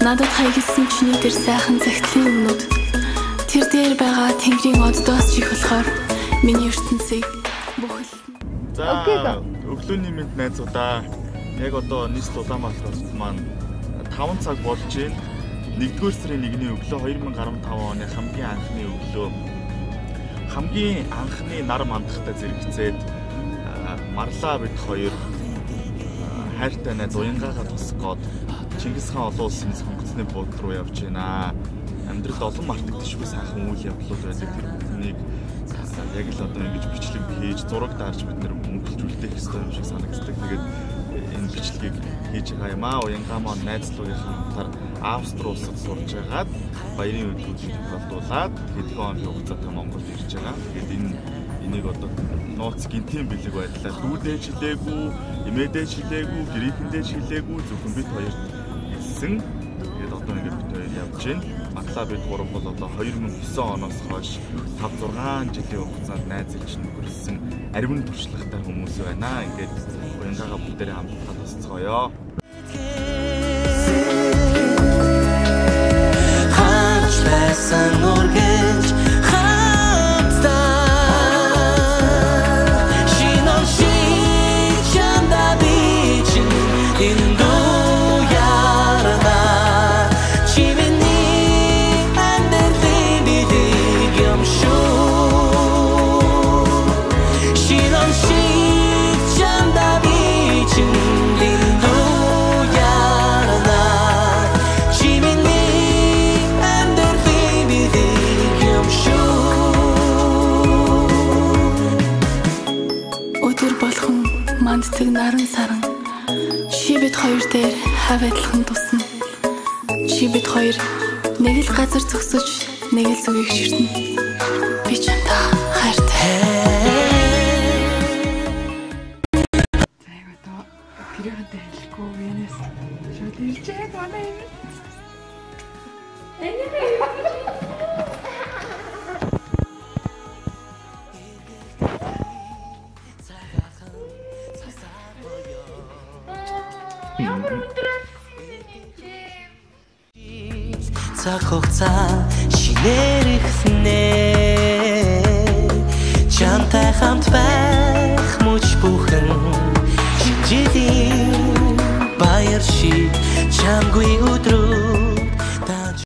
Надад хаягдсан чиний тэр сайхан загтлын өмнөд тэр дээр байгаа тэнгэрийн оддоос ч их болохоор миний ертөнцийг бүхэл. За өглөөний мэнд найзуудаа яг одоо нийс Улаанбаатараас маань 5 цаг болж байна. 1-р сарын 1-ний өглөө 2015 оны хамгийн анхны өглөө. Хамгийн анхны нар мандахтай зэрэгцээд марлаа бид хоёр хайртай найз уянгаага тусах гээд Чингис хаан олон улсын сонгоцны буудлын руу явж байна. Амьдралд олон мартагдчихгүй сайхан үйл явдлууд байдаг. Тэр бүхнийг яг л одоо ингэж бичлэг хийж зураг дарж бид нэр мөнгөлжүүлдэг хэвээр юм шиг санагддаг. Тэгээд энэ бичлэгийг хийж байгаа юм аа. Уянгаа маань найзлуугийнхаа хамтаар Австри улсад сурж байгаад баярын өдрүүдийг болдуулаад хэдхэн оны хугацаатай Монголд ирж байгаа. Тэгээд энийг одоо нууц гинтийн бэлэг байдлаар дүүдээж хилээгүй, эмээдээж хилээгүй, гэрээхэндээж хилээгүй зөвхөн бид хоёр хэлсэн. Тэгээд одоо ингээд бид хоёр явж байна. Маглаа бид гурав бол одоо 2009 оноос хойш 5-6 жилийн хугацаанд найзлж нөхөрсөн ариун туршлагатай хүмүүс байна. Ингээд уянгаага бүгдээрээ хамтдаа тусцгаая. Манддаг наран саран чи бид хоёр дээр хав адилхан тусна. Чи бид хоёр нэг л газар зогсож нэг л зүгийг ширтэн. Би чамтай хайртай. Зайг одоо гэрээтэй хэлэхгүй венес шууд ирчээ манай юм. Цаг хугацаа шинээр ихснэ